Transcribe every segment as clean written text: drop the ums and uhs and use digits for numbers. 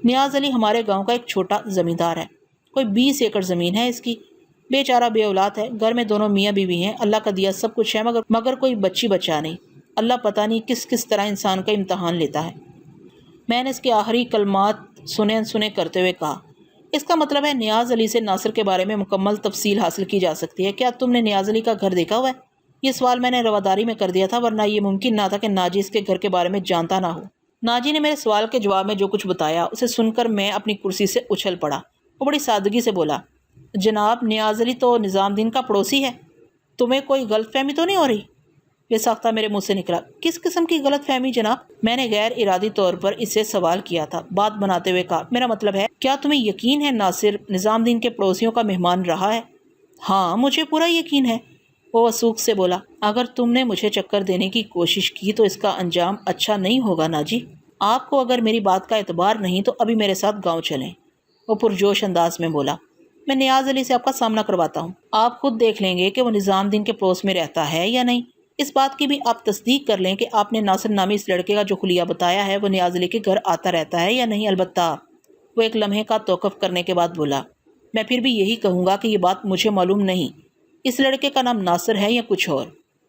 نیاز علی ہمارے گاؤں کا ایک چھوٹا زمیندار ہے، کوئی 20 ایکڑ زمین ہے اس کی، بیچارہ بے اولاد ہے، گھر میں دونوں میاں بیوی ہیں، اللہ کا دیا سب کچھ ہے، مگر کوئی بچی بچہ نہیں۔ اللہ پتہ نہیں کس طرح انسان کا امتحان لیتا ہے۔ میں نے اس کے آخری کلمات سنے کرتے ہوئے کہا، اس کا مطلب ہے نیاز علی سے ناصر کے بارے میں مکمل تفصیل حاصل کی جا سکتی ہے۔ کیا تم نے نیاز علی کا گھر دیکھا ہوا ہے؟ یہ سوال میں نے رواداری میں کر دیا تھا، ورنہ یہ ممکن نہ تھا کہ ناجی اس کے گھر کے بارے میں جانتا نہ ہو۔ ناجی نے میرے سوال کے جواب میں جو کچھ بتایا اسے سن کر میں اپنی کرسی سے اچھل پڑا۔ وہ بڑی سادگی سے بولا، جناب نیاز علی تو نظام الدین کا پڑوسی ہے، تمہیں کوئی غلط فہمی تو نہیں ہو رہی؟ یہ ساختہ میرے منہ سے نکلا۔ کس قسم کی غلط فہمی جناب؟ میں نے غیر ارادی طور پر اس سے سوال کیا تھا۔ بات بناتے ہوئے کہا، میرا مطلب ہے کیا تمہیں یقین ہے ناصر نظام الدین کے پڑوسیوں کا مہمان رہا ہے؟ ہاں مجھے پورا یقین ہے، وہ وثوق سے بولا۔ اگر تم نے مجھے چکر دینے کی کوشش کی تو اس کا انجام اچھا نہیں ہوگا ناجی۔ آپ کو اگر میری بات کا اعتبار نہیں تو ابھی میرے ساتھ گاؤں چلیں، وہ پرجوش انداز میں بولا۔ میں نیاز علی سے آپ کا سامنا کرواتا ہوں، آپ خود دیکھ لیں گے کہ وہ نظام الدین کے پڑوس میں رہتا ہے یا نہیں۔ اس بات کی بھی آپ تصدیق کر لیں کہ آپ نے ناصر نامی اس لڑکے کا جو خلیہ بتایا ہے وہ نیاز علی کے گھر آتا رہتا ہے یا نہیں۔ البتہ وہ ایک لمحے کا توقف کرنے کے بعد بولا، میں پھر بھی یہی کہوں گا کہ یہ بات مجھے معلوم نہیں، اس لڑکے کا نام ناصر ہے یا کچھ اور۔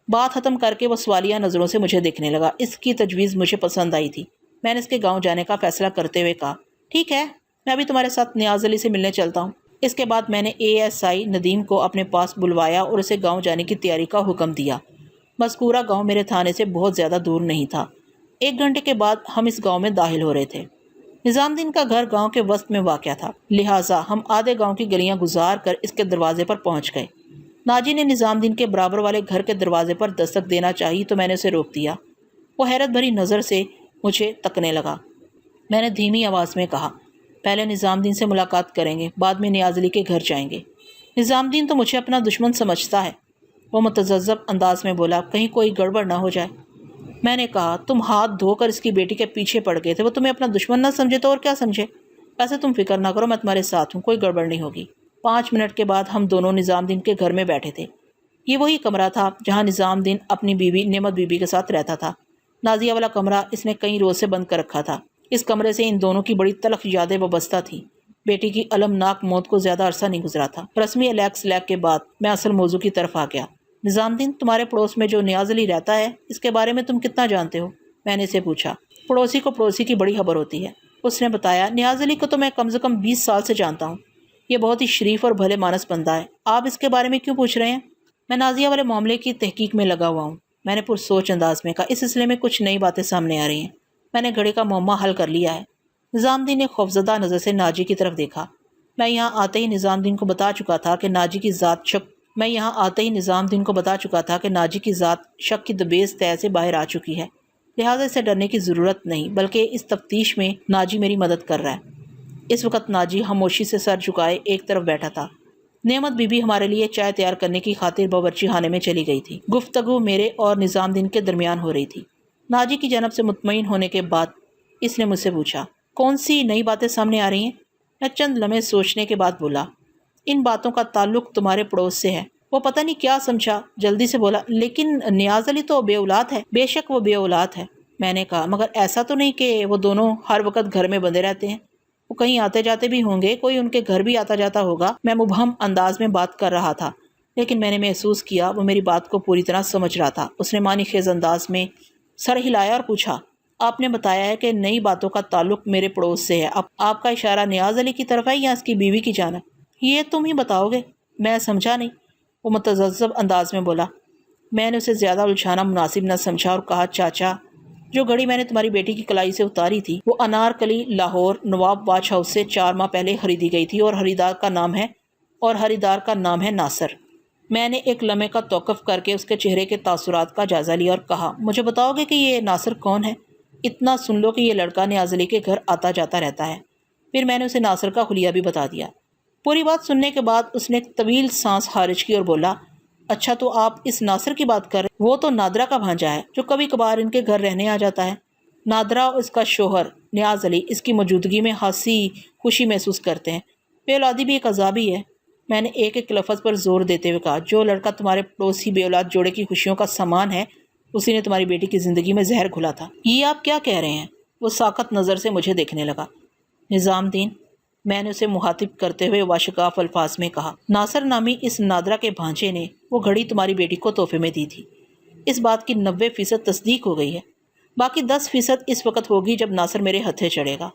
بات ختم کر کے وہ سوالیہ نظروں سے مجھے دیکھنے لگا۔ اس کی تجویز مجھے پسند آئی تھی۔ میں نے اس کے گاؤں جانے کا فیصلہ کرتے ہوئے کہا، ٹھیک ہے، میں ابھی تمہارے ساتھ نیاز علی سے ملنے چلتا ہوں۔ اس کے بعد میں نے ASI ندیم کو اپنے پاس بلوایا اور اسے گاؤں جانے کی تیاری کا حکم دیا۔ مذکورہ گاؤں میرے تھانے سے بہت زیادہ دور نہیں تھا۔ 1 گھنٹے کے بعد ہم اس گاؤں میں داخل ہو رہے تھے۔ نظام الدین کا گھر گاؤں کے وسط میں واقع تھا، لہٰذا ہم آدھے گاؤں کی گلیاں گزار کر اس کے دروازے پر پہنچ گئے۔ ناجی نے نظام الدین کے برابر والے گھر کے دروازے پر دستک دینا چاہی تو میں نے اسے روک دیا۔ وہ حیرت بھری نظر سے مجھے تکنے لگا۔ میں نے دھیمی آواز میں کہا، پہلے نظام الدین سے ملاقات کریں گے، بعد میں نیاز علی کے گھر جائیں گے۔ نظام الدین تو مجھے اپنا دشمن سمجھتا ہے، وہ متذبذب انداز میں بولا، کہیں کوئی گڑبڑ نہ ہو جائے۔ میں نے کہا، تم ہاتھ دھو کر اس کی بیٹی کے پیچھے پڑ گئے تھے، وہ تمہیں اپنا دشمن نہ سمجھے تو اور کیا سمجھے؟ ایسے تم فکر نہ کرو، میں تمہارے ساتھ ہوں، کوئی گڑبڑ نہیں ہوگی۔ 5 منٹ کے بعد ہم دونوں نظام الدین کے گھر میں بیٹھے تھے۔ یہ وہی کمرہ تھا جہاں نظام الدین اپنی بیوی نعمت بی بی کے ساتھ رہتا تھا۔ نازیہ والا کمرہ اس نے کئی روز سے بند کر رکھا تھا۔ اس کمرے سے ان دونوں کی بڑی تلخ یادیں وابستہ تھیں۔ بیٹی کی المناک موت کو زیادہ عرصہ نہیں گزرا تھا۔ رسمی الیک کے بعد میں اصل موضوع کی طرف آ گیا۔ نظام الدین، تمہارے پڑوس میں جو نیاز علی رہتا ہے، اس کے بارے میں تم کتنا جانتے ہو؟ میں نے اسے پوچھا۔ پڑوسی کو پڑوسی کی بڑی خبر ہوتی ہے، اس نے بتایا۔ نیاز علی کو تو میں کم سے کم 20 سال سے جانتا ہوں، یہ بہت ہی شریف اور بھلے مانس بندہ ہے۔ آپ اس کے بارے میں کیوں پوچھ رہے ہیں؟ میں نازیہ والے معاملے کی تحقیق میں لگا ہوا ہوں، میں نے پرسوچ انداز میں کہا۔ اس سلسلے میں کچھ نئی باتیں سامنے آ رہی ہیں، میں نے گھڑی کا معمہ حل کر لیا ہے۔ نظام الدین نے خوفزدہ نظر سے ناجی کی طرف دیکھا۔ میں یہاں آتے ہی نظام الدین کو بتا چکا تھا کہ ناجی کی ذات شک کی دبیز طے سے باہر آ چکی ہے، لہٰذا اسے ڈرنے کی ضرورت نہیں، بلکہ اس تفتیش میں ناجی میری مدد کر رہا ہے۔ اس وقت ناجی خاموشی سے سر جھکائے ایک طرف بیٹھا تھا۔ نعمت بی بی ہمارے لیے چائے تیار کرنے کی خاطر باورچی خانے میں چلی گئی تھی۔ گفتگو میرے اور نظام الدین کے درمیان ہو رہی تھی۔ ناجی کی جانب سے مطمئن ہونے کے بعد اس نے مجھ سے پوچھا، کون سی نئی باتیں سامنے آ رہی ہیں؟ میں چند لمحے سوچنے کے بعد بولا، ان باتوں کا تعلق تمہارے پڑوس سے ہے۔ وہ پتہ نہیں کیا سمجھا، جلدی سے بولا، لیکن نیاز علی تو بے اولاد ہے۔ بے شک وہ بے اولاد ہے، میں نے کہا، مگر ایسا تو نہیں کہ وہ دونوں ہر وقت گھر میں بندے رہتے ہیں، وہ کہیں آتے جاتے بھی ہوں گے، کوئی ان کے گھر بھی آتا جاتا ہوگا۔ میں مبہم انداز میں بات کر رہا تھا، لیکن میں نے محسوس کیا وہ میری بات کو پوری طرح سمجھ رہا تھا۔ اس نے معنی خیز انداز میں سر ہلایا اور پوچھا، آپ نے بتایا ہے کہ نئی باتوں کا تعلق میرے پڑوس سے ہے، آپ کا اشارہ نیاز علی کی طرف ہے یا اس کی بیوی کی جانب؟ یہ تم ہی بتاؤ گے، میں سمجھا نہیں، وہ متذبذب انداز میں بولا۔ میں نے اسے زیادہ الجھانا مناسب نہ سمجھا اور کہا، چاچا، جو گھڑی میں نے تمہاری بیٹی کی کلائی سے اتاری تھی وہ انارکلی لاہور نواب واچ ہاؤس سے 4 ماہ پہلے خریدی گئی تھی، اور خریدار کا نام ہے ناصر۔ میں نے ایک لمحے کا توقف کر کے اس کے چہرے کے تاثرات کا جائزہ لیا اور کہا، مجھے بتاؤ گے کہ یہ ناصر کون ہے؟ اتنا سن لو کہ یہ لڑکا نیاز علی کے گھر آتا جاتا رہتا ہے۔ پھر میں نے اسے ناصر کا خلیہ بھی بتا دیا۔ پوری بات سننے کے بعد اس نے ایک طویل سانس خارج کی اور بولا، اچھا تو آپ اس ناصر کی بات کر رہے؟ وہ تو نادرہ کا بھانجا ہے جو کبھی کبھار ان کے گھر رہنے آ جاتا ہے۔ نادرہ اور اس کا شوہر نیاز علی اس کی موجودگی میں خاصی خوشی محسوس کرتے ہیں۔ بے اولادی بھی ایک عذاب ہی ہے، میں نے ایک ایک لفظ پر زور دیتے ہوئے کہا۔ جو لڑکا تمہارے پڑوسی بے اولاد جوڑے کی خوشیوں کا سامان ہے، اسی نے تمہاری بیٹی کی زندگی میں زہر گھولا تھا۔ یہ آپ کیا کہہ رہے ہیں؟ وہ ساخت نظر سے مجھے دیکھنے لگا۔ نظام دین، میں نے اسے مخاطب کرتے ہوئے واشگاف الفاظ میں کہا، ناصر نامی اس نادرہ کے بھانجے نے وہ گھڑی تمہاری بیٹی کو تحفے میں دی تھی۔ اس بات کی 90% تصدیق ہو گئی ہے، باقی 10% اس وقت ہوگی جب ناصر میرے ہتھے چڑھے گا۔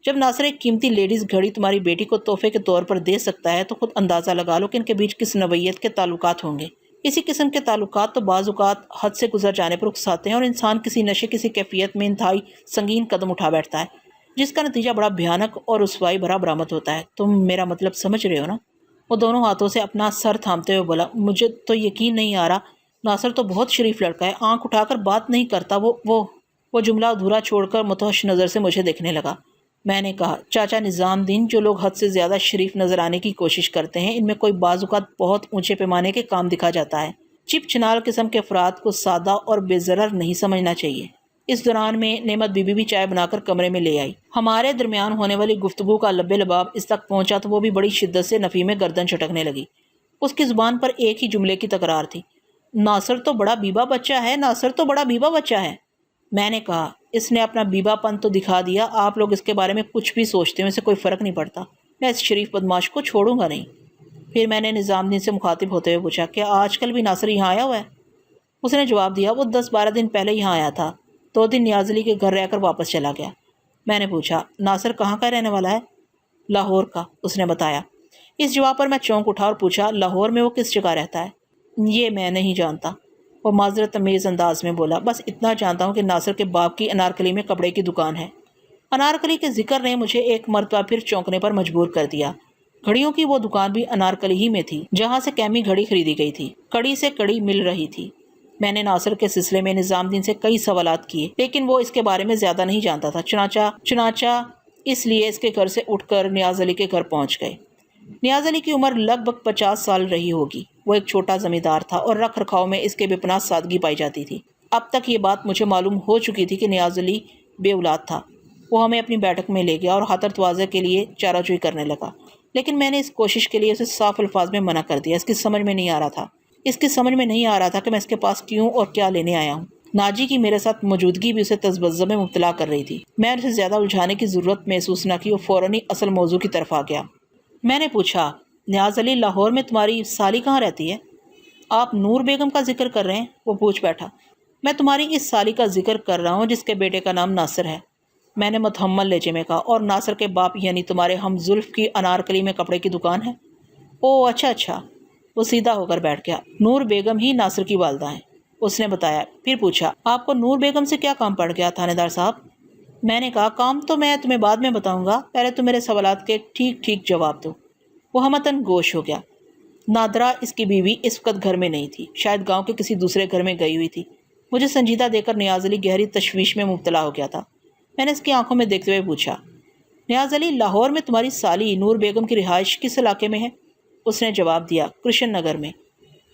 جب ناصر ایک قیمتی لیڈیز گھڑی تمہاری بیٹی کو تحفے کے طور پر دے سکتا ہے تو خود اندازہ لگا لو کہ ان کے بیچ کس نوعیت کے تعلقات ہوں گے۔ اسی قسم کے تعلقات تو بعض اوقات حد سے گزر جانے پر اکساتے ہیں اور انسان کسی نشے کسی کیفیت میں انتہائی سنگین قدم اٹھا بیٹھتا ہے، جس کا نتیجہ بڑا بھیانک اور رسوائی بھرا برآمد ہوتا ہے۔ تم میرا مطلب سمجھ رہے ہو نا؟ وہ دونوں ہاتھوں سے اپنا سر تھامتے ہوئے بولا، مجھے تو یقین نہیں آ رہا، ناصر تو بہت شریف لڑکا ہے، آنکھ اٹھا کر بات نہیں کرتا۔ وہ جملہ ادھورا چھوڑ کر متوحش نظر سے مجھے دیکھنے لگا۔ میں نے کہا، چاچا نظام دین، جو لوگ حد سے زیادہ شریف نظر آنے کی کوشش کرتے ہیں ان میں کوئی بعض اوقات بہت اونچے پیمانے کے کام دکھا جاتا ہے۔ چپ چنال قسم کے افراد کو سادہ اور بے ضرر نہیں سمجھنا چاہیے۔ اس دوران میں نعمت بی بی بھی چائے بنا کر کمرے میں لے آئی۔ ہمارے درمیان ہونے والی گفتگو کا لبے لباب اس تک پہنچا تو وہ بھی بڑی شدت سے نفی میں گردن جھٹکنے لگی۔ اس کی زبان پر ایک ہی جملے کی تکرار تھی، ناصر تو بڑا بیبا بچہ ہے، ناصر تو بڑا بیبا بچہ ہے۔ میں نے کہا، اس نے اپنا بیبا پن تو دکھا دیا، آپ لوگ اس کے بارے میں کچھ بھی سوچتے ہیں اسے کوئی فرق نہیں پڑتا، میں اس شریف بدماش کو چھوڑوں گا نہیں۔ پھر میں نے نظام دین سے مخاطب ہوتے ہوئے پوچھا، کیا آج کل بھی ناصر یہاں آیا ہوا ہے؟ اس نے جواب دیا، وہ 10-12 دن پہلے یہاں آیا تھا، 2 دن نیاز علی کے گھر رہ کر واپس چلا گیا۔ میں نے پوچھا، ناصر کہاں کا رہنے والا ہے؟ لاہور کا، اس نے بتایا۔ اس جواب پر میں چونک اٹھا اور پوچھا، لاہور میں وہ کس جگہ رہتا ہے؟ یہ میں نہیں جانتا، وہ معذرت امیز انداز میں بولا، بس اتنا جانتا ہوں کہ ناصر کے باپ کی انارکلی میں کپڑے کی دکان ہے۔ انارکلی کے ذکر نے مجھے ایک مرتبہ پھر چونکنے پر مجبور کر دیا۔ گھڑیوں کی وہ دکان بھی انارکلی ہی میں تھی جہاں سے کیمی گھڑی خریدی گئی تھی، کڑی سے کڑی مل رہی تھی۔ میں نے ناصر کے سلسلے میں نظام دین سے کئی سوالات کیے، لیکن وہ اس کے بارے میں زیادہ نہیں جانتا تھا، چنانچہ اس لیے اس کے گھر سے اٹھ کر نیاز علی کے گھر پہنچ گئے۔ نیاز علی کی عمر لگ بھگ 50 سال رہی ہوگی۔ وہ ایک چھوٹا زمیندار تھا اور رکھ رکھاؤ میں اس کے بے پناہ سادگی پائی جاتی تھی۔ اب تک یہ بات مجھے معلوم ہو چکی تھی کہ نیاز علی بے اولاد تھا۔ وہ ہمیں اپنی بیٹھک میں لے گیا اور خاطر تواضع کے لیے چارہ جوئی کرنے لگا، لیکن میں نے اس کوشش کے لیے اسے صاف الفاظ میں منع کر دیا۔ اس کی سمجھ میں نہیں آ رہا تھا کہ میں اس کے پاس کیوں اور کیا لینے آیا ہوں۔ ناجی کی میرے ساتھ موجودگی بھی اسے تذبذب میں مبتلا کر رہی تھی۔ میں اسے زیادہ الجھانے کی ضرورت محسوس نہ کی اور فوراً ہی اصل موضوع کی طرف آ گیا۔ میں نے پوچھا، نیاز علی، لاہور میں تمہاری سالی کہاں رہتی ہے؟ آپ نور بیگم کا ذکر کر رہے ہیں؟ وہ پوچھ بیٹھا۔ میں تمہاری اس سالی کا ذکر کر رہا ہوں جس کے بیٹے کا نام ناصر ہے، میں نے متحمل لہجے میں کہا، اور ناصر کے باپ یعنی تمہارے ہم زلف کی انارکلی میں کپڑے کی دکان ہے؟ او اچھا۔ وہ سیدھا ہو کر بیٹھ گیا۔ نور بیگم ہی ناصر کی والدہ ہیں، اس نے بتایا۔ پھر پوچھا، آپ کو نور بیگم سے کیا کام پڑ گیا تھانے دار صاحب؟ میں نے کہا، کام تو میں تمہیں بعد میں بتاؤں گا، پہلے تم میرے سوالات کے ٹھیک جواب دو۔ وہ ہمتاً گوش ہو گیا۔ نادرہ، اس کی بیوی، اس وقت گھر میں نہیں تھی، شاید گاؤں کے کسی دوسرے گھر میں گئی ہوئی تھی۔ مجھے سنجیدہ دیکھ کر نیاز علی گہری تشویش میں مبتلا ہو گیا تھا۔ میں نے اس کی آنکھوں میں دیکھتے ہوئے پوچھا، نیاز علی، لاہور میں تمہاری سالی نور بیگم کی رہائش کس علاقے میں ہے؟ اس نے جواب دیا، کرشن نگر میں۔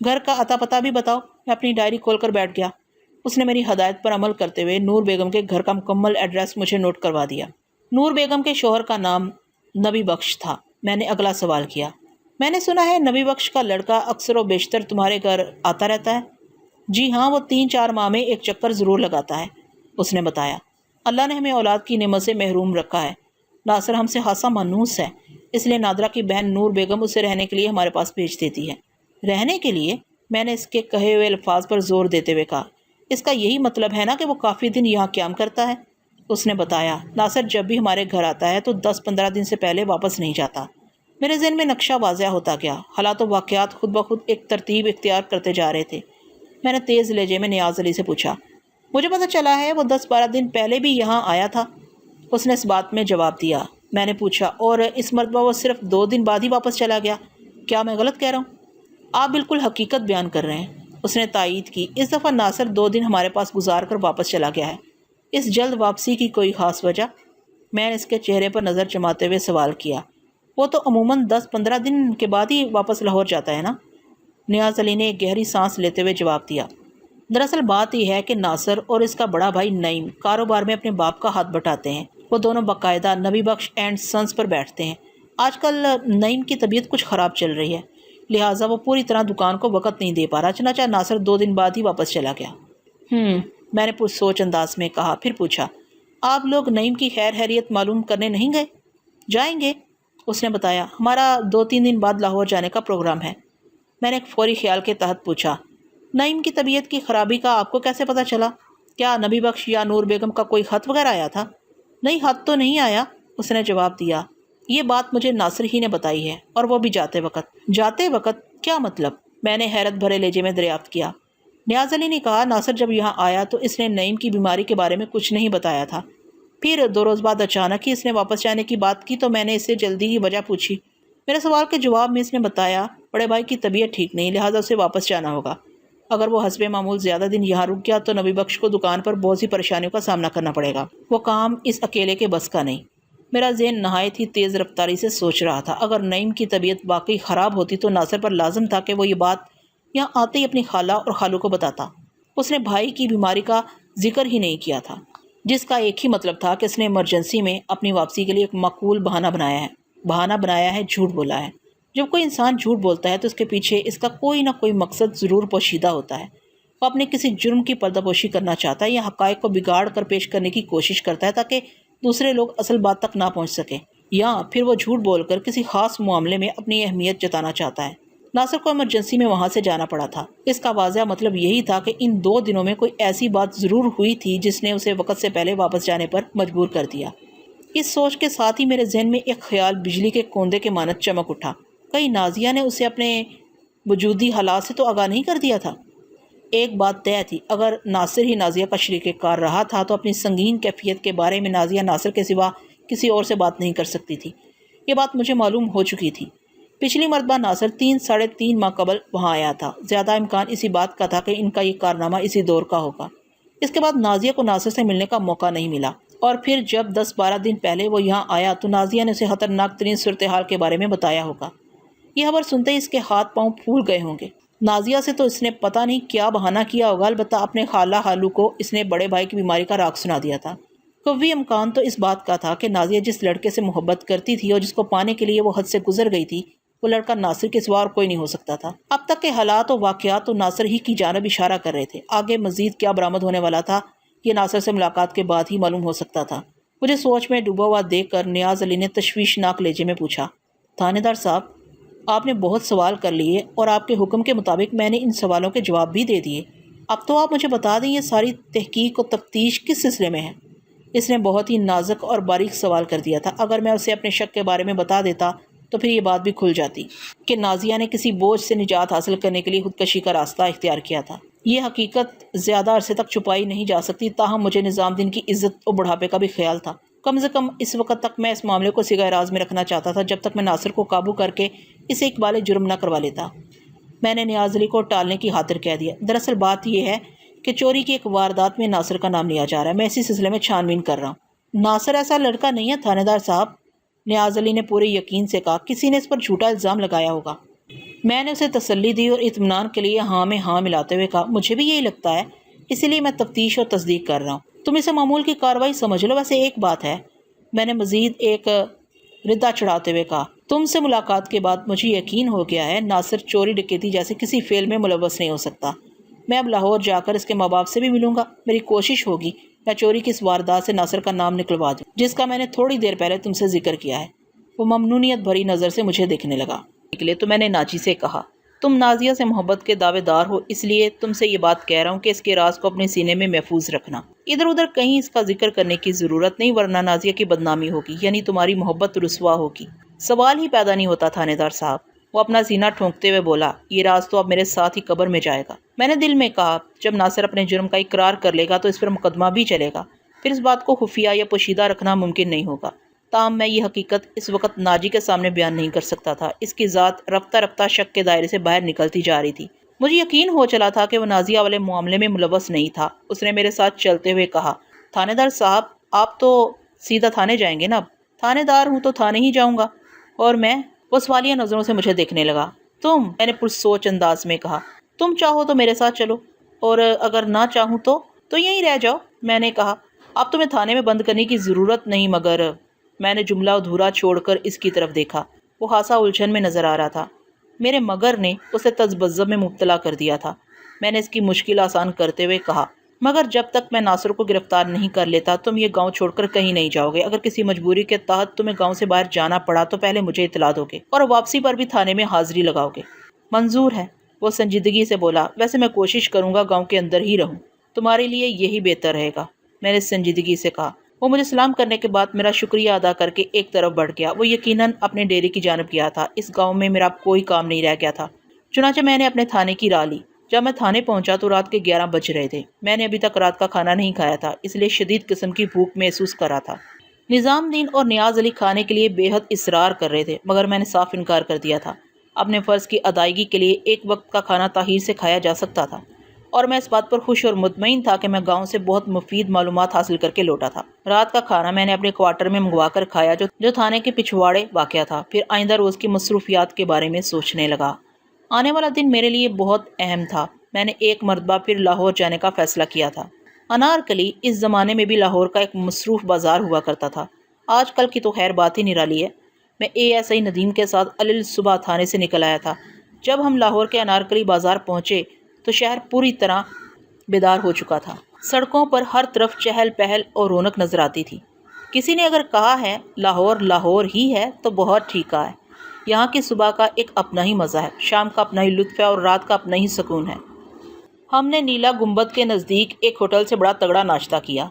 گھر کا اتا پتہ بھی بتاؤ۔ میں اپنی ڈائری کھول کر بیٹھ گیا۔ اس نے میری ہدایت پر عمل کرتے ہوئے نور بیگم کے گھر کا مکمل ایڈریس مجھے نوٹ کروا دیا۔ نور بیگم کے شوہر کا نام نبی بخش تھا۔ میں نے اگلا سوال کیا، میں نے سنا ہے نبی بخش کا لڑکا اکثر و بیشتر تمہارے گھر آتا رہتا ہے؟ جی ہاں، وہ 3-4 ماہ میں ایک چکر ضرور لگاتا ہے، اس نے بتایا۔ اللہ نے ہمیں اولاد کی نعمت سے محروم رکھا ہے۔ ناصر ہم سے خاصا مانوس ہے، اس لیے نادرہ کی بہن نور بیگم اسے رہنے کے لیے ہمارے پاس بھیج دیتی ہے۔ رہنے کے لیے؟ میں نے اس کے کہے ہوئے الفاظ پر زور دیتے ہوئے کہا، اس کا یہی مطلب ہے نا کہ وہ کافی دن یہاں قیام کرتا ہے؟ اس نے بتایا، ناصر جب بھی ہمارے گھر آتا ہے تو 10-15 دن سے پہلے واپس نہیں جاتا۔ میرے ذہن میں نقشہ واضح ہوتا گیا، حالات و واقعات خود بخود ایک ترتیب اختیار کرتے جا رہے تھے۔ میں نے تیز لہجے میں نیاز علی سے پوچھا، مجھے پتہ چلا ہے وہ 10-12 دن پہلے بھی یہاں آیا تھا؟ اس نے اس بات میں جواب دیا۔ میں نے پوچھا، اور اس مرتبہ وہ صرف 2 دن بعد ہی واپس چلا گیا؟ کیا میں غلط کہہ رہا ہوں؟ آپ بالکل حقیقت بیان کر رہے ہیں، اس نے تائید کی۔ اس دفعہ ناصر 2 دن ہمارے پاس گزار کر واپس چلا گیا ہے۔ اس جلد واپسی کی کوئی خاص وجہ؟ میں نے اس کے چہرے پر نظر جماتے ہوئے سوال کیا۔ وہ تو عموماً 10-15 دن کے بعد ہی واپس لاہور جاتا ہے نا؟ نیاز علی نے ایک گہری سانس لیتے ہوئے جواب دیا۔ دراصل بات یہ ہے کہ ناصر اور اس کا بڑا بھائی نعیم کاروبار میں اپنے باپ کا ہاتھ بٹاتے ہیں۔ وہ دونوں باقاعدہ نبی بخش اینڈ سنس پر بیٹھتے ہیں۔ آج کل نعیم کی طبیعت کچھ خراب چل رہی ہے، لہٰذا وہ پوری طرح دکان کو وقت نہیں دے پا رہا، چنانچہ ناصر 2 دن بعد ہی واپس چلا گیا۔ میں نے پرسوچ انداز میں کہا۔ پھر پوچھا، آپ لوگ نعیم کی خیر خیریت معلوم کرنے نہیں گئے؟ جائیں گے، اس نے بتایا، ہمارا 2-3 دن بعد لاہور جانے کا پروگرام ہے۔ میں نے ایک فوری خیال کے تحت پوچھا، نعیم کی طبیعت کی خرابی کا آپ کو کیسے پتہ چلا؟ کیا نبی بخش یا نور بیگم کا کوئی خط وغیرہ آیا تھا؟ نہیں، خط تو نہیں آیا، اس نے جواب دیا۔ یہ بات مجھے ناصر ہی نے بتائی ہے، اور وہ بھی جاتے وقت۔ جاتے وقت کیا مطلب؟ میں نے حیرت بھرے لہجے میں دریافت کیا۔ نیاز علی نے کہا، ناصر جب یہاں آیا تو اس نے نعیم کی بیماری کے بارے میں کچھ نہیں بتایا تھا۔ پھر 2 روز بعد اچانک ہی اس نے واپس جانے کی بات کی تو میں نے اس سے جلدی کی وجہ پوچھی۔ میرے سوال کے جواب میں اس نے بتایا، بڑے بھائی کی طبیعت ٹھیک نہیں، لہٰذا اسے واپس جانا ہوگا۔ اگر وہ حسب معمول زیادہ دن یہاں رک گیا تو نبی بخش کو دکان پر بہت سی پریشانیوں کا سامنا کرنا پڑے گا۔ وہ کام اس اکیلے کے بس کا نہیں۔ میرا ذہن نہایت ہی تیز رفتاری سے سوچ رہا تھا۔ اگر نعیم کی طبیعت واقعی خراب ہوتی تو ناصر پر لازم تھا کہ وہ یہ بات یہاں آتے ہی اپنی خالہ اور خالو کو بتاتا۔ اس نے بھائی کی بیماری کا ذکر ہی نہیں کیا تھا، جس کا ایک ہی مطلب تھا کہ اس نے ایمرجنسی میں اپنی واپسی کے لیے ایک معقول بہانہ بنایا ہے، جھوٹ بولا ہے۔ جب کوئی انسان جھوٹ بولتا ہے تو اس کے پیچھے اس کا کوئی نہ کوئی مقصد ضرور پوشیدہ ہوتا ہے۔ وہ اپنے کسی جرم کی پردہ پوشی کرنا چاہتا ہے یا حقائق کو بگاڑ کر پیش کرنے کی کوشش کرتا ہے تاکہ دوسرے لوگ اصل بات تک نہ پہنچ سکیں، یا پھر وہ جھوٹ بول کر کسی خاص معاملے میں اپنی اہمیت جتانا چاہتا ہے۔ ناصر کو ایمرجنسی میں وہاں سے جانا پڑا تھا۔ اس کا واضح مطلب یہی تھا کہ ان 2 دنوں میں کوئی ایسی بات ضرور ہوئی تھی جس نے اسے وقت سے پہلے واپس جانے پر مجبور کر دیا۔ اس سوچ کے ساتھ ہی میرے ذہن میں ایک خیال بجلی کے کوندے کے مانند چمک اٹھا۔ کہیں نازیہ نے اسے اپنے وجودی حالات سے تو آگاہ نہیں کر دیا تھا؟ ایک بات طے تھی، اگر ناصر ہی نازیہ کا شریک کار رہا تھا تو اپنی سنگین کیفیت کے بارے میں نازیہ ناصر کے سوا کسی اور سے بات نہیں کر سکتی تھی۔ یہ بات مجھے معلوم ہو چکی تھی۔ پچھلی مرتبہ ناصر 3-3.5 ماہ قبل وہاں آیا تھا۔ زیادہ امکان اسی بات کا تھا کہ ان کا یہ کارنامہ اسی دور کا ہوگا۔ اس کے بعد نازیہ کو ناصر سے ملنے کا موقع نہیں ملا، اور پھر جب 10-12 دن پہلے وہ یہاں آیا تو نازیہ نے اسے خطرناک ترین صورتحال کے بارے میں بتایا ہوگا۔ یہ خبر سنتے ہی اس کے ہاتھ پاؤں پھول گئے ہوں گے۔ نازیہ سے تو اس نے پتہ نہیں کیا بہانہ کیا ہوگا، البتہ اپنے خالہ خالو کو اس نے بڑے بھائی کی بیماری کا راز سنا دیا تھا۔ قوی امکان تو اس بات کا تھا کہ نازیہ جس لڑکے سے محبت کرتی تھی اور جس کو پانے کے لیے وہ حد سے گزر گئی تھی، وہ لڑکا ناصر کے سوا اور کوئی نہیں ہو سکتا تھا۔ اب تک کے حالات و واقعات تو ناصر ہی کی جانب اشارہ کر رہے تھے۔ آگے مزید کیا برآمد ہونے والا تھا، یہ ناصر سے ملاقات کے بعد ہی معلوم ہو سکتا تھا۔ مجھے سوچ میں ڈوبا ہوا دیکھ کر نیاز علی نے تشویشناک لہجے میں پوچھا، تھانے دار صاحب، آپ نے بہت سوال کر لیے اور آپ کے حکم کے مطابق میں نے ان سوالوں کے جواب بھی دے دیے۔ اب تو آپ مجھے بتا دیں یہ ساری تحقیق و تفتیش کس سلسلے میں ہے؟ اس نے بہت ہی نازک اور باریک سوال کر دیا تھا۔ اگر میں اسے اپنے شک کے بارے میں بتا دیتا تو پھر یہ بات بھی کھل جاتی کہ نازیہ نے کسی بوجھ سے نجات حاصل کرنے کے لیے خودکشی کا راستہ اختیار کیا تھا۔ یہ حقیقت زیادہ عرصے تک چھپائی نہیں جا سکتی، تاہم مجھے نظام دین کی عزت اور بڑھاپے کا بھی خیال تھا۔ کم سے کم اس وقت تک میں اس معاملے کو صیغہ راز میں رکھنا چاہتا تھا جب تک میں ناصر کو قابو کر کے اسے اقبال جرم نہ کروا لیتا۔ میں نے نیاز علی کو ٹالنے کی خاطر کہہ دیا، دراصل بات یہ ہے کہ چوری کی ایک واردات میں ناصر کا نام لیا جا رہا ہے، میں اسی سلسلے میں چھان بین کر رہا ہوں۔ ناصر ایسا لڑکا نہیں ہے تھانے دار صاحب، نیاز علی نے پورے یقین سے کہا، کسی نے اس پر جھوٹا الزام لگایا ہوگا۔ میں نے اسے تسلی دی اور اطمینان کے لیے ہاں میں ہاں ملاتے ہوئے کہا، مجھے بھی یہی لگتا ہے، اسی لیے میں تفتیش اور تصدیق کر رہا ہوں۔ تم اسے معمول کی کارروائی سمجھ لو۔ ویسے ایک بات ہے، میں نے مزید ایک ردہ چڑھاتے ہوئے کہا، تم سے ملاقات کے بعد مجھے یقین ہو گیا ہے ناصر چوری ڈکیتی جیسے کسی فعل میں ملوث نہیں ہو سکتا۔ میں اب لاہور جا کر اس کے ماں باپ سے بھی ملوں گا۔ میری کوشش ہوگی میں چوری کی اس واردات سے ناصر کا نام نکلوا دوں جس کا میں نے تھوڑی دیر پہلے تم سے ذکر کیا ہے۔ وہ ممنونیت بھری نظر سے مجھے دیکھنے لگا۔ نکلے تو میں نے ناچی سے کہا، تم نازیہ سے محبت کے دعوے دار ہو، اس لیے تم سے یہ بات کہہ رہا ہوں کہ اس کے راز کو اپنے سینے میں محفوظ رکھنا۔ ادھر ادھر کہیں اس کا ذکر کرنے کی ضرورت نہیں، ورنہ نازیہ کی بدنامی ہوگی، یعنی تمہاری محبت رسوا ہوگی۔ سوال ہی پیدا نہیں ہوتا تھانے دار صاحب، وہ اپنا سینہ ٹھونکتے ہوئے بولا، یہ راز تو اب میرے ساتھ ہی قبر میں جائے گا۔ میں نے دل میں کہا، جب ناصر اپنے جرم کا اقرار کر لے گا تو اس پر مقدمہ بھی چلے گا، پھر اس بات کو خفیہ یا پوشیدہ رکھنا ممکن نہیں ہوگا۔ تاہم میں یہ حقیقت اس وقت ناجی کے سامنے بیان نہیں کر سکتا تھا۔ اس کی ذات رفتہ رفتہ شک کے دائرے سے باہر نکلتی جا رہی تھی۔ مجھے یقین ہو چلا تھا کہ وہ نازیہ والے معاملے میں ملوث نہیں تھا۔ اس نے میرے ساتھ چلتے ہوئے کہا، تھانے دار صاحب، آپ تو سیدھا تھانے جائیں گے نا؟ اب تھانے دار ہوں تو تھانے ہی جاؤں گا۔ اور میں؟ وہ سوالیہ نظروں سے مجھے دیکھنے لگا۔ تم؟ میں نے پرسوچ انداز میں کہا، تم چاہو تو میرے ساتھ چلو، اور اگر نہ چاہوں تو یہیں رہ جاؤ۔ میں نے کہا، اب تمہیں تھانے میں بند کرنے کی ضرورت نہیں، مگر میں نے جملہ ادھورا چھوڑ کر اس کی طرف دیکھا۔ وہ خاصا الجھن میں نظر آ رہا تھا۔ میرے مگر نے اسے تذبذب میں مبتلا کر دیا تھا۔ میں نے اس کی مشکل آسان کرتے ہوئے کہا، مگر جب تک میں ناصر کو گرفتار نہیں کر لیتا تم یہ گاؤں چھوڑ کر کہیں نہیں جاؤ گے۔ اگر کسی مجبوری کے تحت تمہیں گاؤں سے باہر جانا پڑا تو پہلے مجھے اطلاع دو گے اور واپسی پر بھی تھانے میں حاضری لگاؤ گے۔ منظور ہے، وہ سنجیدگی سے بولا۔ ویسے میں کوشش کروں گا گاؤں کے اندر ہی رہوں، تمہارے لیے یہی بہتر رہے گا، میں نے سنجیدگی سے کہا۔ وہ مجھے سلام کرنے کے بعد میرا شکریہ ادا کر کے ایک طرف بڑھ گیا۔ وہ یقیناً اپنے ڈیرے کی جانب گیا تھا۔ اس گاؤں میں میرا کوئی کام نہیں رہ گیا تھا، چنانچہ میں نے اپنے تھانے کی راہ لی۔ جب میں تھانے پہنچا تو رات کے 11 بج رہے تھے۔ میں نے ابھی تک رات کا کھانا نہیں کھایا تھا، اس لیے شدید قسم کی بھوک محسوس کر رہا تھا۔ نظام الدین اور نیاز علی کھانے کے لیے بے حد اصرار کر رہے تھے، مگر میں نے صاف انکار کر دیا تھا۔ اپنے فرض کی ادائیگی کے لیے ایک وقت کا کھانا تاخیر سے کھایا جا سکتا تھا، اور میں اس بات پر خوش اور مطمئن تھا کہ میں گاؤں سے بہت مفید معلومات حاصل کر کے لوٹا تھا۔ رات کا کھانا میں نے اپنے کوارٹر میں منگوا کر کھایا جو تھانے کے پچھواڑے واقع تھا۔ پھر آئندہ روز کی مصروفیات کے بارے میں سوچنے لگا۔ آنے والا دن میرے لیے بہت اہم تھا۔ میں نے ایک مرتبہ پھر لاہور جانے کا فیصلہ کیا تھا۔ انارکلی اس زمانے میں بھی لاہور کا ایک مصروف بازار ہوا کرتا تھا۔ آج کل کی تو خیر بات ہی نرالی ہے۔ میں ASI ندیم کے ساتھ علیل صبح تھانے سے نکل آیا تھا۔ جب ہم لاہور کے انارکلی بازار پہنچے تو شہر پوری طرح بیدار ہو چکا تھا۔ سڑکوں پر ہر طرف چہل پہل اور رونق نظر آتی تھی۔ کسی نے اگر کہا ہے لاہور لاہور ہی ہے تو بہت ٹھیک کہا ہے۔ یہاں کی صبح کا ایک اپنا ہی مزہ ہے، شام کا اپنا ہی لطف ہے اور رات کا اپنا ہی سکون ہے۔ ہم نے نیلا گنبد کے نزدیک ایک ہوٹل سے بڑا تگڑا ناشتہ کیا،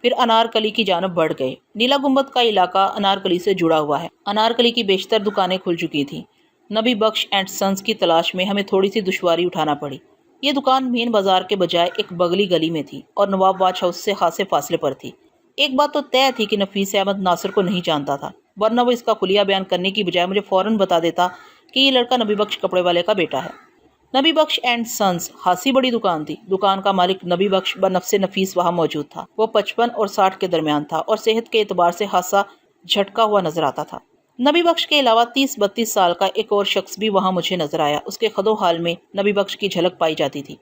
پھر انارکلی کی جانب بڑھ گئے۔ نیلا گنبد کا علاقہ انارکلی سے جڑا ہوا ہے۔ انارکلی کی بیشتر دکانیں کھل چکی تھیں۔ نبی بخش اینڈ سنز کی تلاش میں ہمیں تھوڑی سی دشواری اٹھانا پڑی۔ یہ دکان مین بازار کے بجائے ایک بغلی گلی میں تھی اور نواب واچ ہاؤس سے خاصے فاصلے پر تھی۔ ایک بات تو طے تھی کہ نفیس احمد ناصر کو نہیں جانتا تھا، ورنہ وہ اس کا خلیہ بیان کرنے کی بجائے مجھے فوراً بتا دیتا کہ یہ لڑکا نبی بخش کپڑے والے کا بیٹا ہے۔ نبی بخش اینڈ سنز خاصی بڑی دکان تھی۔ دکان کا مالک نبی بخش بنفس نفیس وہاں موجود تھا۔ وہ 55 اور 60 کے درمیان تھا اور صحت کے اعتبار سے خاصا جھٹکا ہوا نظر آتا تھا۔ نبی بخش کے علاوہ 30-32 سال کا ایک اور شخص بھی وہاں مجھے نظر آیا۔ اس کے خد و حال میں نبی بخش کی جھلک پائی جاتی تھی۔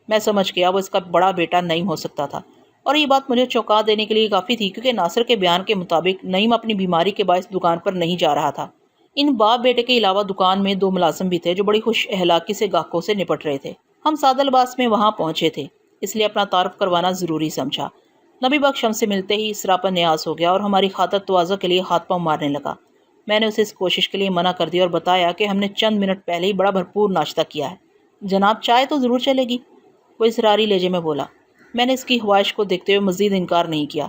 میں سمجھ گیا وہ اس کا بڑا بیٹا نعیم ہو سکتا تھا، اور یہ بات مجھے چونکا دینے کے لیے کافی تھی، کیونکہ ناصر کے بیان کے مطابق نعیم اپنی بیماری کے باعث دکان پر نہیں جا رہا تھا۔ ان باپ بیٹے کے علاوہ دکان میں 2 ملازم بھی تھے جو بڑی خوش اخلاقی سے گاہکوں سے نپٹ رہے تھے۔ ہم سادہ لباس میں وہاں پہنچے تھے، اس لیے اپنا تعارف کروانا ضروری سمجھا۔ نبی بخش ہم سے ملتے ہی سراپا نیاز ہو گیا اور ہماری خاطر تواضع کے لیے ہاتھ پاؤں مارنے لگا۔ میں نے اسے اس کوشش کے لیے منع کر دیا اور بتایا کہ ہم نے چند منٹ پہلے ہی بڑا بھرپور ناشتہ کیا ہے۔ جناب چائے تو ضرور چلے گی، وہ اصراری لہجے میں بولا۔ میں نے اس کی خواہش کو دیکھتے ہوئے مزید انکار نہیں کیا۔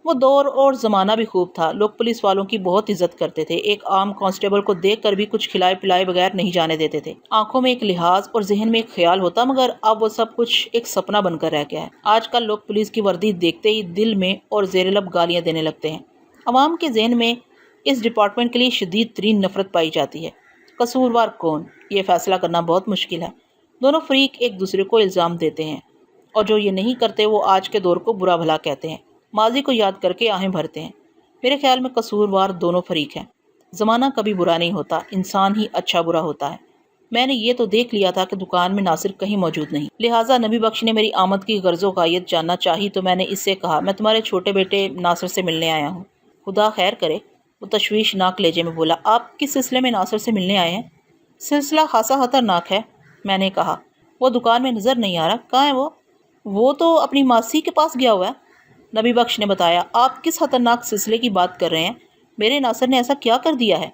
وہ دور اور زمانہ بھی خوب تھا، لوگ پولیس والوں کی بہت عزت کرتے تھے، ایک عام کانسٹیبل کو دیکھ کر بھی کچھ کھلائے پلائے بغیر نہیں جانے دیتے تھے۔ آنکھوں میں ایک لحاظ اور ذہن میں ایک خیال ہوتا، مگر اب وہ سب کچھ ایک سپنا بن کر رہ گیا ہے۔ آج کل لوگ پولیس کی وردی دیکھتے ہی دل میں اور زیر لب گالیاں دینے لگتے ہیں۔ عوام کے ذہن میں اس ڈپارٹمنٹ کے لیے شدید ترین نفرت پائی جاتی ہے۔ قصوروار کون، یہ فیصلہ کرنا بہت مشکل ہے۔ دونوں فریق ایک دوسرے کو الزام دیتے ہیں، اور جو یہ نہیں کرتے وہ آج کے دور کو برا بھلا کہتے ہیں، ماضی کو یاد کر کے آہیں بھرتے ہیں۔ میرے خیال میں قصوروار دونوں فریق ہیں۔ زمانہ کبھی برا نہیں ہوتا، انسان ہی اچھا برا ہوتا ہے۔ میں نے یہ تو دیکھ لیا تھا کہ دکان میں ناصر کہیں موجود نہیں، لہٰذا نبی بخش نے میری آمد کی غرض و غایت جاننا چاہی تو میں نے اس سے کہا، میں تمہارے چھوٹے بیٹے ناصر سے ملنے آیا ہوں۔ خدا خیر کرے، وہ تشویشناک لہجے میں بولا۔ آپ کس سلسلے میں ناصر سے ملنے آئے ہیں؟ سلسلہ خاصا خطرناک ہے، میں نے کہا۔ وہ دکان میں نظر نہیں آ رہا، کہاں ہے وہ؟ وہ تو اپنی ماسی کے پاس گیا ہوا ہے، نبی بخش نے بتایا۔ آپ کس خطرناک سلسلے کی بات کر رہے ہیں؟ میرے ناصر نے ایسا کیا کر دیا ہے؟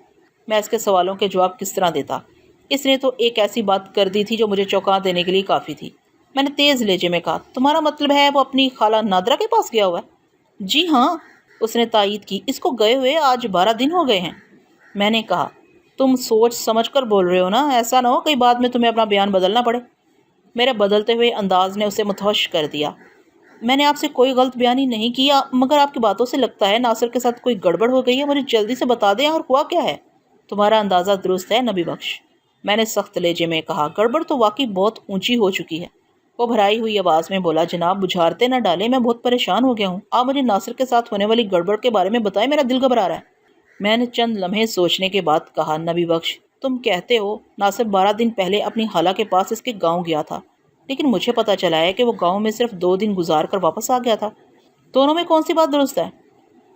میں اس کے سوالوں کے جواب کس طرح دیتا؟ اس نے تو ایک ایسی بات کر دی تھی جو مجھے چونکا دینے کے لیے کافی تھی۔ میں نے تیز لہجے میں کہا، تمہارا مطلب ہے وہ اپنی خالہ نادرہ کے پاس گیا ہوا ہے؟ جی ہاں، اس نے تائید کی، اس کو گئے ہوئے آج 12 دن ہو گئے ہیں۔ میں نے کہا، تم سوچ سمجھ کر بول رہے ہو نا، ایسا نہ ہو کئی بعد میں تمہیں اپنا بیان بدلنا پڑے۔ میرے بدلتے ہوئے انداز نے اسے متوش کر دیا۔ میں نے آپ سے کوئی غلط بیانی نہیں کیا، مگر آپ کی باتوں سے لگتا ہے ناصر کے ساتھ کوئی گڑبڑ ہو گئی ہے، مجھے جلدی سے بتا دیں اور ہوا کیا ہے؟ تمہارا اندازہ درست ہے نبی بخش، میں نے سخت لہجے میں کہا۔ گڑبڑ تو واقعی بہت اونچی ہو چکی ہے، وہ بھرائی ہوئی آواز میں بولا۔ جناب بجھارتے نہ ڈالیں، میں بہت پریشان ہو گیا ہوں، آپ مجھے ناصر کے ساتھ ہونے والی گڑبڑ کے بارے میں بتائیں، میرا دل گھبرا رہا ہے۔ میں نے چند لمحے سوچنے کے بعد کہا، نبی بخش تم کہتے ہو ناصر 12 دن پہلے اپنی خالہ کے پاس اس کے گاؤں گیا تھا، لیکن مجھے پتہ چلا ہے کہ وہ گاؤں میں صرف 2 دن گزار کر واپس آ گیا تھا۔ دونوں میں کون سی بات درست ہے؟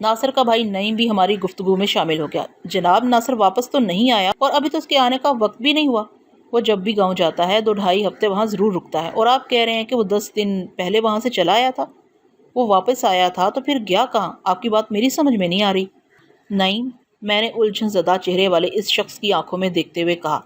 ناصر کا بھائی نعیم بھی ہماری گفتگو میں شامل ہو گیا۔ جناب ناصر واپس تو نہیں آیا اور ابھی تو اس کے آنے کا وقت بھی نہیں ہوا، وہ جب بھی گاؤں جاتا ہے 2-2.5 ہفتے وہاں ضرور رکتا ہے، اور آپ کہہ رہے ہیں کہ وہ 10 دن پہلے وہاں سے چلا آیا تھا؟ وہ واپس آیا تھا تو پھر گیا کہاں؟ آپ کی بات میری سمجھ میں نہیں آ رہی۔ نعیم، میں نے الجھن زدہ چہرے والے اس شخص کی آنکھوں میں دیکھتے ہوئے کہا،